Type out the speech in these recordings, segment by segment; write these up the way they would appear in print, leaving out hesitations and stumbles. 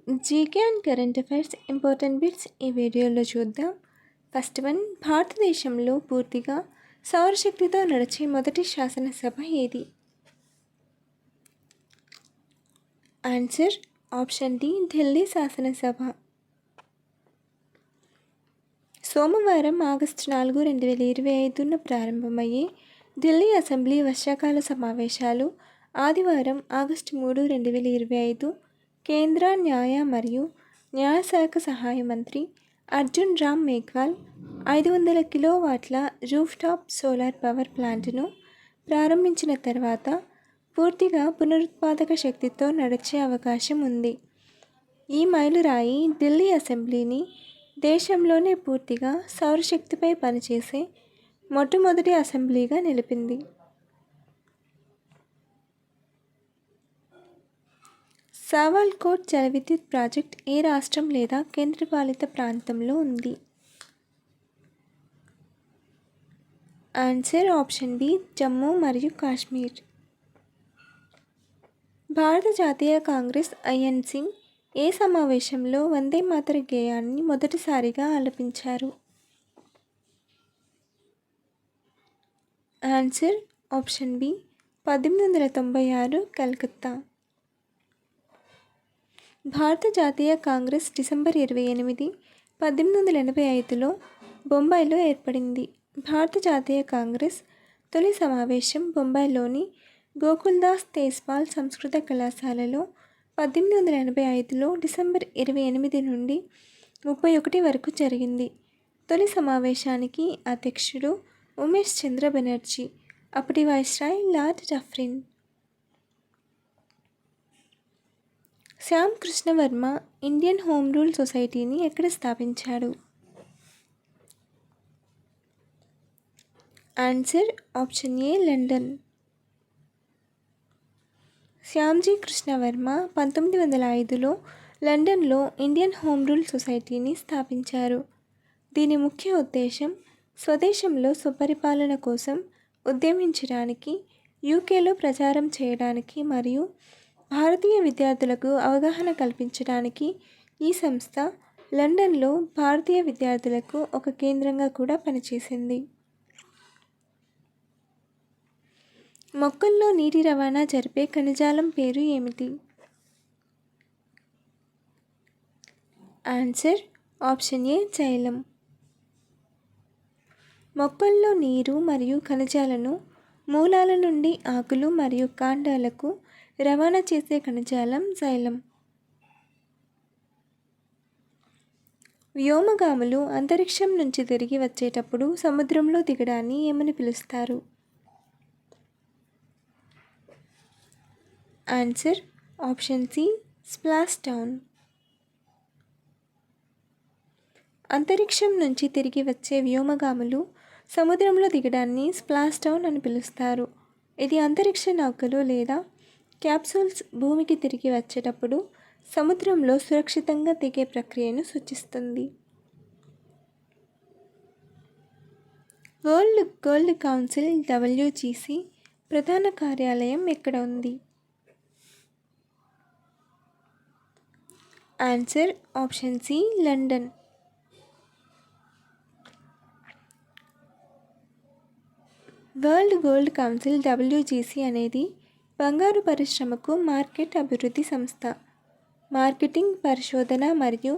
GK and current affairs important bits ఈ వీడియోలో చూద్దాం. ఫస్ట్ వన్, భారతదేశంలో పూర్తిగా సౌరశక్తితో నడిచే మొదటి శాసనసభ ఏది? ఆన్సర్ ఆప్షన్ డి, ఢిల్లీ శాసనసభ. సోమవారం ఆగస్టు 4, 2025న ప్రారంభమయ్యే ఢిల్లీ అసెంబ్లీ వర్షాకాల సమావేశాలు ఆదివారం ఆగస్టు 3, 2025 కేంద్ర న్యాయ మరియు న్యాయశాఖ సహాయ మంత్రి అర్జున్ రామ్ మేఘ్వాల్ 500 కిలోవాట్ల రూఫ్టాప్ సోలార్ పవర్ ప్లాంట్ను ప్రారంభించిన తర్వాత పూర్తిగా పునరుత్పాదక శక్తితో నడిచే అవకాశం ఉంది. ఈ మైలురాయి ఢిల్లీ అసెంబ్లీని దేశంలోనే పూర్తిగా సౌరశక్తిపై పనిచేసే మొట్టమొదటి అసెంబ్లీగా నిలిపింది. సావాల్కోట్ జలవిద్యుత్ ప్రాజెక్ట్ ఏ రాష్ట్రం లేదా కేంద్రపాలిత ప్రాంతంలో ఉంది? ఆన్సర్ ఆప్షన్ బి, జమ్మూ మరియు కాశ్మీర్. భారత జాతీయ కాంగ్రెస్ ఐఎన్సి ఏ సమావేశంలో వందే మాతర గేయాన్ని మొదటిసారిగా ఆలపించారు? Answer option B, 1896 Calcutta. భారత జాతీయ కాంగ్రెస్ డిసెంబర్ 28, 1885లో బొంబాయిలో ఏర్పడింది. భారత జాతీయ కాంగ్రెస్ తొలి సమావేశం బొంబాయిలోని గోకుల్దాస్ తేజ్పాల్ సంస్కృత కళాశాలలో 1885లో డిసెంబర్ 28 నుండి 31 వరకు జరిగింది. తొలి సమావేశానికి అధ్యక్షుడు ఉమేష్ చంద్ర బెనర్జీ, అప్పటి viceroy lord Dufferin. Shyam Krishna Varma Indian home rule సొసైటీని ఎక్కడ స్థాపించాడు? Answer option A, London. Shyamji Krishna Varma 1905లో లండన్లో ఇండియన్ హోమ్ రూల్ సొసైటీని స్థాపించారు. దీని ముఖ్య ఉద్దేశం స్వదేశంలో స్వపరిపాలన కోసం ఉద్యమించడానికి, యూకేలో ప్రచారం చేయడానికి మరియు భారతీయ విద్యార్థులకు అవగాహన కల్పించడానికి. ఈ సంస్థ లండన్లో భారతీయ విద్యార్థులకు ఒక కేంద్రంగా కూడా పనిచేసింది. మొక్కల్లో నీటి రవాణా జరిపే కణజాలం పేరు ఏమిటి? ఆన్సర్ ఆప్షన్ ఏ, జైలం. మొక్కల్లో నీరు మరియు ఖనిజాలను మూలాల నుండి ఆకులు మరియు కాండాలకు రవాణా చేసే కణజాలం జైలం. వ్యోమగాములు అంతరిక్షం నుంచి తిరిగి వచ్చేటప్పుడు సముద్రంలో దిగడాన్ని ఏమని పిలుస్తారు? Answer option C, splash down. అంతరిక్షం నుంచి తిరిగి వచ్చే వ్యోమగాములు సముద్రంలో దిగడాన్ని స్ప్లాష్ డౌన్ అని పిలుస్తారు. ఇది అంతరిక్ష నౌకలు లేదా క్యాప్సూల్స్ భూమికి తిరిగి వచ్చేటప్పుడు సముద్రంలో సురక్షితంగా దిగే ప్రక్రియను సూచిస్తుంది. వరల్డ్ గోల్డ్ కౌన్సిల్ WGC ప్రధాన కార్యాలయం ఎక్కడ ఉంది? Answer option C, London. World Gold Council WGC అనేది బంగారు పరిశ్రమకు మార్కెట్ అభివృద్ధి సంస్థ. మార్కెటింగ్, పరిశోధన మరియు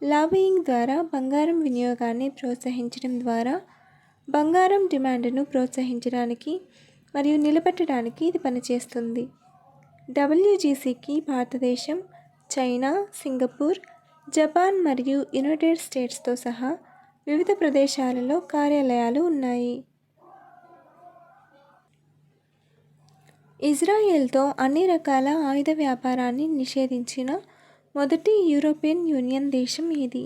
లాబియింగ్ ద్వారా బంగారం వినియోగాన్ని ప్రోత్సహించడం ద్వారా బంగారం డిమాండ్ను ప్రోత్సహించడానికి మరియు నిలబెట్టడానికి ఇది పనిచేస్తుంది. WGCకి భారతదేశం, చైనా, సింగపూర్, జపాన్ మరియు యునైటెడ్ స్టేట్స్తో సహా వివిధ ప్రదేశాలలో కార్యాలయాలు ఉన్నాయి. ఇజ్రాయెల్తో అన్ని రకాల ఆయుధ వ్యాపారాన్ని నిషేధించిన మొదటి యూరోపియన్ యూనియన్ దేశం ఏది?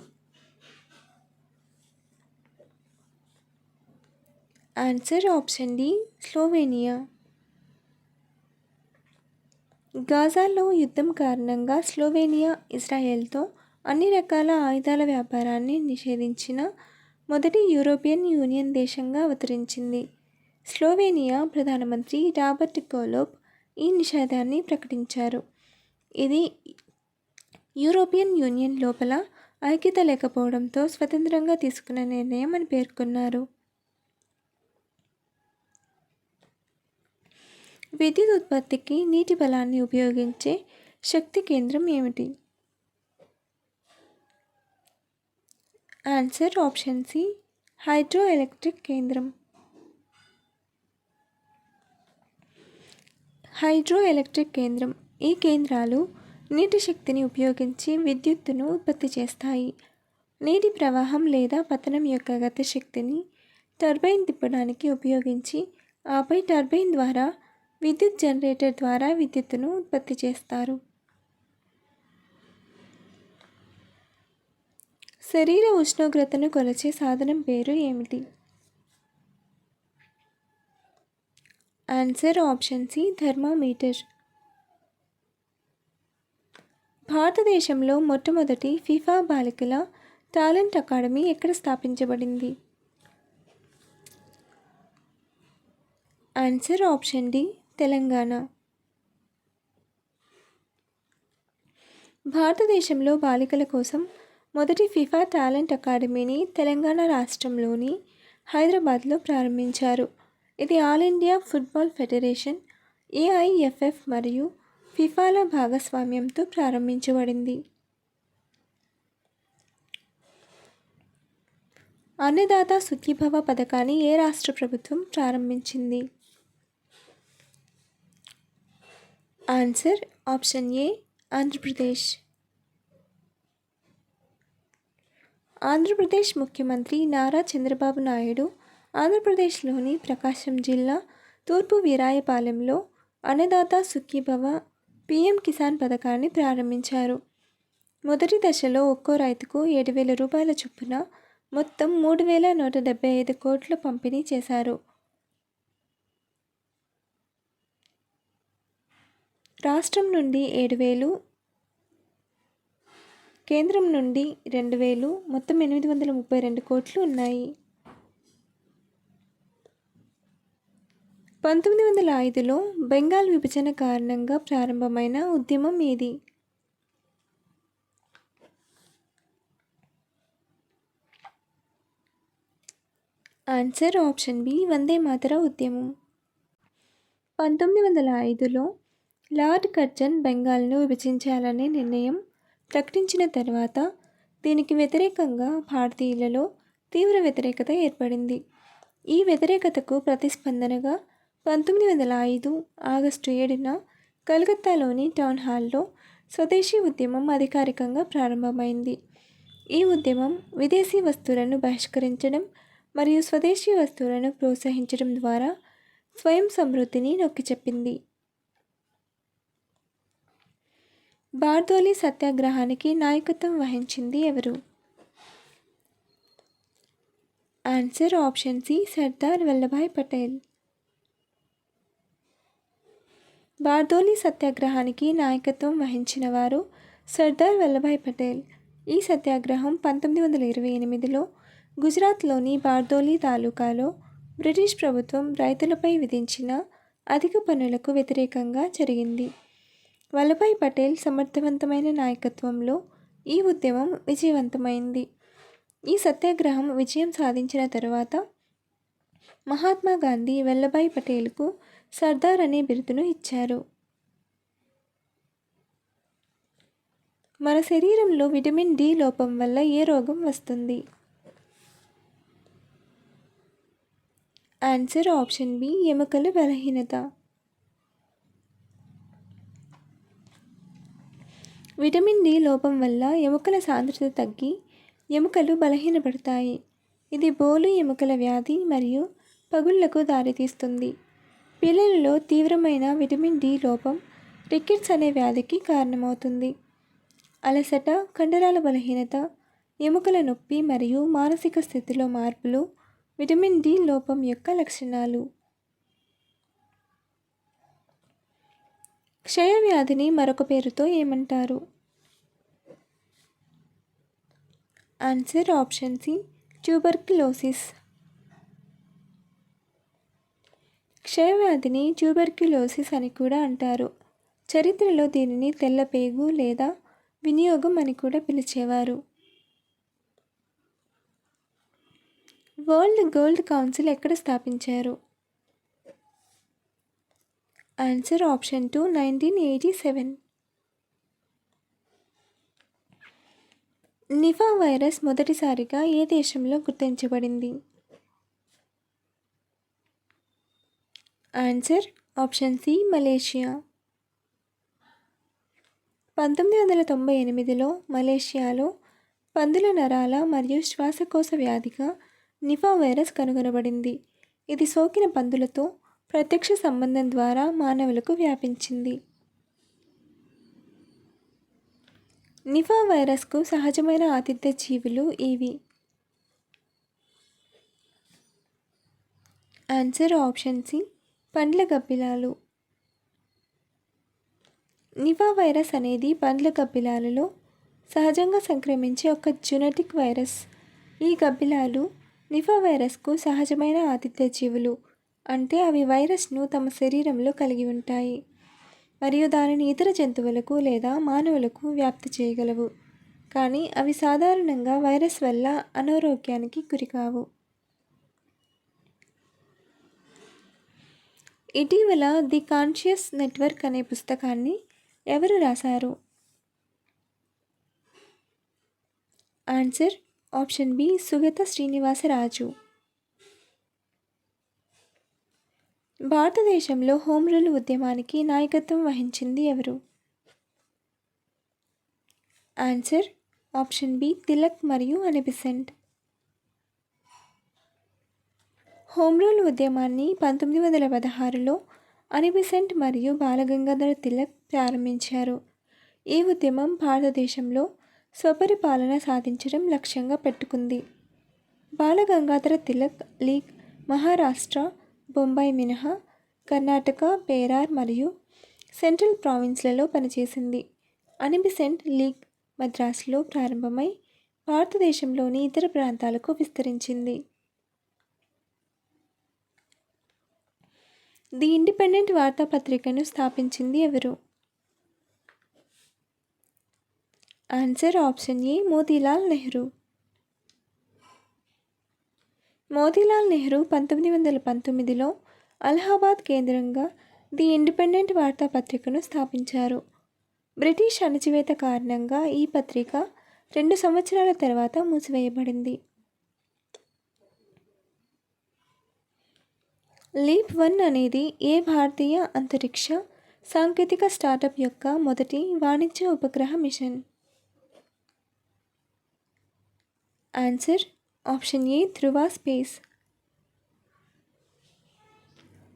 Answer option D, Slovenia. గాజాలో యుద్ధం కారణంగా స్లోవేనియా ఇజ్రాయెల్తో అన్ని రకాల ఆయుధాల వ్యాపారాన్ని నిషేధించిన మొదటి యూరోపియన్ యూనియన్ దేశంగా అవతరించింది. స్లోవేనియా ప్రధానమంత్రి రాబర్ట్ గోలోబ్ ఈ నిషేధాన్ని ప్రకటించారు. ఇది యూరోపియన్ యూనియన్ లోపల ఐక్యత లేకపోవడంతో స్వతంత్రంగా తీసుకున్న నిర్ణయం అని పేర్కొన్నారు. విద్యుత్ ఉత్పత్తికి నీటి బలాన్ని ఉపయోగించే శక్తి కేంద్రం ఏమిటి? Answer option C hydroelectric కేంద్రం. హైడ్రో ఎలక్ట్రిక్ కేంద్రం. ఈ కేంద్రాలు నీటి శక్తిని ఉపయోగించి విద్యుత్తును ఉత్పత్తి చేస్తాయి. నీటి ప్రవాహం లేదా పతనం యొక్క గతిశక్తిని టర్బైన్ తిప్పడానికి ఉపయోగించి ఆపై టర్బైన్ ద్వారా విద్యుత్ జనరేటర్ ద్వారా విద్యుత్తును ఉత్పత్తి చేస్తారు. శరీర ఉష్ణోగ్రతను కొలిచే సాధనం పేరు ఏమిటి? Answer option C thermometer. భారతదేశంలో మొట్టమొదటి ఫిఫా బాలికల టాలెంట్ అకాడమీ ఎక్కడ స్థాపించబడింది? Answer option D Telangana. భారతదేశంలో బాలికల కోసం మొదటి ఫిఫా టాలెంట్ అకాడమీని తెలంగాణ రాష్ట్రంలోని హైదరాబాద్లో ప్రారంభించారు. ఇది all India football federation, AIFF మరియు ఫిఫాల భాగస్వామ్యంతో ప్రారంభించబడింది. అన్నదాత సుఖీభవ పథకాన్ని ఏ రాష్ట్ర ప్రభుత్వం ప్రారంభించింది? ఆన్సర్ ఆప్షన్ ఏ ఆంధ్రప్రదేశ్. ఆంధ్రప్రదేశ్ ముఖ్యమంత్రి నారా చంద్రబాబు నాయుడు ఆంధ్రప్రదేశ్లోని ప్రకాశం జిల్లా తూర్పు వీరాయపాలెంలో అన్నదాత సుఖీభవ పిఎం కిసాన్ పథకాన్ని ప్రారంభించారు. మొదటి దశలో ఒక్కో రైతుకు 7,000 రూపాయల చొప్పున మొత్తం 3,175 కోట్లు పంపిణీ చేశారు. రాష్ట్రం నుండి 7,000, కేంద్రం నుండి 2,000, మొత్తం 832 కోట్లు ఉన్నాయి. 1905లో బెంగాల్ విభజన కారణంగా ప్రారంభమైన ఉద్యమం ఏది? ఆన్సర్ ఆప్షన్ బి వందే మాతర ఉద్యమం. 1905లో లార్డ్ కర్జన్ బెంగాల్ను విభజించాలనే నిర్ణయం ప్రకటించిన తర్వాత దీనికి వ్యతిరేకంగా భారతీయులలో తీవ్ర వ్యతిరేకత ఏర్పడింది. ఈ వ్యతిరేకతకు ప్రతిస్పందనగా 1905 ఆగస్టు 7న కలకత్తాలోని టౌన్ హాల్లో స్వదేశీ ఉద్యమం అధికారికంగా ప్రారంభమైంది. ఈ ఉద్యమం విదేశీ వస్తువులను బహిష్కరించడం మరియు స్వదేశీ వస్తువులను ప్రోత్సహించడం ద్వారా స్వయం సమృద్ధిని నొక్కిచెప్పింది. బార్దోలి సత్యాగ్రహానికి నాయకత్వం వహించింది ఎవరు? Answer option C Sardar Vallabhbhai Patel. Bardoli సత్యాగ్రహానికి నాయకత్వం వహించిన వారు సర్దార్ వల్లభాయ్ పటేల్. ఈ సత్యాగ్రహం 1928లో గుజరాత్లోని బార్దోలి తాలూకాలో బ్రిటిష్ ప్రభుత్వం రైతులపై విధించిన అధిక పన్నులకు వ్యతిరేకంగా జరిగింది. వల్లభాయ్ పటేల్ సమర్థవంతమైన నాయకత్వంలో ఈ ఉద్యమం విజయవంతమైంది. ఈ సత్యాగ్రహం విజయం సాధించిన తరువాత మహాత్మా గాంధీ వల్లభాయ్ పటేల్కు సర్దార్ అనే బిరుదును ఇచ్చారు. మన శరీరంలో విటమిన్ డి లోపం వల్ల ఏ రోగం వస్తుంది? ఆన్సర్ ఆప్షన్ బి ఎముకల బలహీనత. విటమిన్ డి లోపం వల్ల ఎముకల సాంద్రత తగ్గి ఎముకలు బలహీనపడతాయి. ఇది బోలు ఎముకల వ్యాధి మరియు పగుళ్లకు దారితీస్తుంది. పిల్లలలో తీవ్రమైన విటమిన్ డి లోపం రికెట్స్ అనే వ్యాధికి కారణమవుతుంది. అలసట, కండరాల బలహీనత, ఎముకల నొప్పి మరియు మానసిక స్థితిలో మార్పులు విటమిన్ డి లోపం యొక్క లక్షణాలు. క్షయవ్యాధిని మరొక పేరుతో ఏమంటారు? Answer option C tuberculosis. క్షయవ్యాధిని ట్యూబర్క్యులోసిస్ అని కూడా అంటారు. చరిత్రలో దీనిని తెల్లపేగు లేదా వినియోగం అని కూడా పిలిచేవారు. వరల్డ్ గోల్డ్ కౌన్సిల్ ఎక్కడ స్థాపించారు? Answer option 2 1987. నిఫా వైరస్ మొదటిసారిగా ఏ దేశంలో గుర్తించబడింది? Answer option C Malaysia. 1998లో మలేషియాలో పందుల నరాల మరియు శ్వాసకోశ వ్యాధిగా నిఫా వైరస్ కనుగొనబడింది. ఇది సోకిన పందులతో ప్రత్యక్ష సంబంధం ద్వారా మానవులకు వ్యాపించింది. నిఫా వైరస్కు సహజమైన ఆతిథ్య జీవులు ఏవి? ఆన్సర్ ఆప్షన్ సి పండ్ల గబ్బిలాలు. నిఫా వైరస్ అనేది పండ్ల గబ్బిలాలలో సహజంగా సంక్రమించే ఒక జెనెటిక్ వైరస్. ఈ గబ్బిలాలు నిఫా వైరస్కు సహజమైన ఆతిథ్య జీవులు, అంటే అవి వైరస్ను తమ శరీరంలో కలిగి ఉంటాయి మరియు దానిని ఇతర జంతువులకు లేదా మానవులకు వ్యాప్తి చేయగలవు, కానీ అవి సాధారణంగా వైరస్ వల్ల అనారోగ్యానికి గురికావు. ఇటీవల ది కాన్షియస్ నెట్వర్క్ అనే పుస్తకాన్ని ఎవరు రాశారు? Answer option B Sugata Srinivasaraju. భారతదేశంలో హోమ్ రూల్ ఉద్యమానికి నాయకత్వం వహించింది ఎవరు? ఆన్సర్ ఆప్షన్ బి తిలక్ మరియు అనిబిసెంట్. హోమ్ రూల్ ఉద్యమాన్ని 1916లో అనిబిసెంట్ మరియు బాలగంగాధర తిలక్ ప్రారంభించారు. ఈ ఉద్యమం భారతదేశంలో స్వపరిపాలన సాధించడం లక్ష్యంగా పెట్టుకుంది. బాలగంగాధర తిలక్ లీగ్ మహారాష్ట్ర, బొంబాయి మినహా కర్ణాటక, బేరార్ మరియు సెంట్రల్ ప్రావిన్స్లలో పనిచేసింది. అనిబిసెంట్ లీగ్ మద్రాసులో ప్రారంభమై భారతదేశంలోని ఇతర ప్రాంతాలకు విస్తరించింది. ది ఇండిపెండెంట్ వార్తాపత్రికను స్థాపించింది ఎవరు? Answer option A Motilal Nehru. Motilal Nehru 1919లో అలహాబాద్ కేంద్రంగా ది ఇండిపెండెంట్ వార్తాపత్రికను స్థాపించారు. బ్రిటిష్ అణచివేత కారణంగా ఈ పత్రిక 2 సంవత్సరాల తర్వాత మూసివేయబడింది. లీప్ 1 అనేది ఏ భారతీయ అంతరిక్ష సాంకేతిక స్టార్టప్ యొక్క మొదటి వాణిజ్య ఉపగ్రహ mission? Answer option A Dhruva space.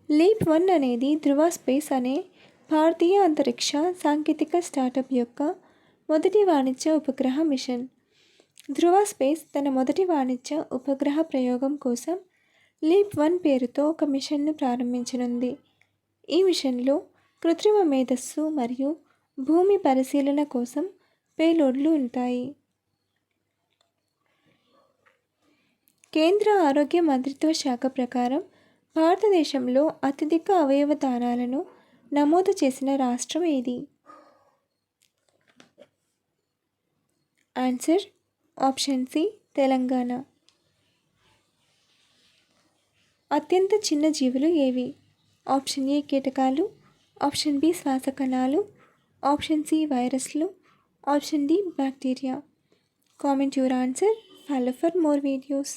Leap 1 అనేది ధృవ స్పేస్ అనే భారతీయ అంతరిక్ష సాంకేతిక స్టార్టప్ యొక్క మొదటి వాణిజ్య ఉపగ్రహ మిషన్. ధృవ స్పేస్ తన మొదటి వాణిజ్య ఉపగ్రహ ప్రయోగం కోసం లీప్ 1 పేరుతో ఒక మిషన్ను ప్రారంభించనుంది. ఈ మిషన్లో కృత్రిమ మేధస్సు మరియు భూమి పరిశీలన కోసం పేలోడ్లు ఉంటాయి. కేంద్ర ఆరోగ్య మంత్రిత్వ శాఖ ప్రకారం భారతదేశంలో అత్యధిక అవయవ దానాలను నమోదు చేసిన రాష్ట్రం ఏది? Answer option C Telangana. అత్యంత చిన్న జీవులు ఏవి? ఆప్షన్ ఏ కీటకాలు, ఆప్షన్ బి శ్వాస కణాలు, ఆప్షన్ సి వైరస్లు, option D bacteria. Comment your answer. Follow for more videos.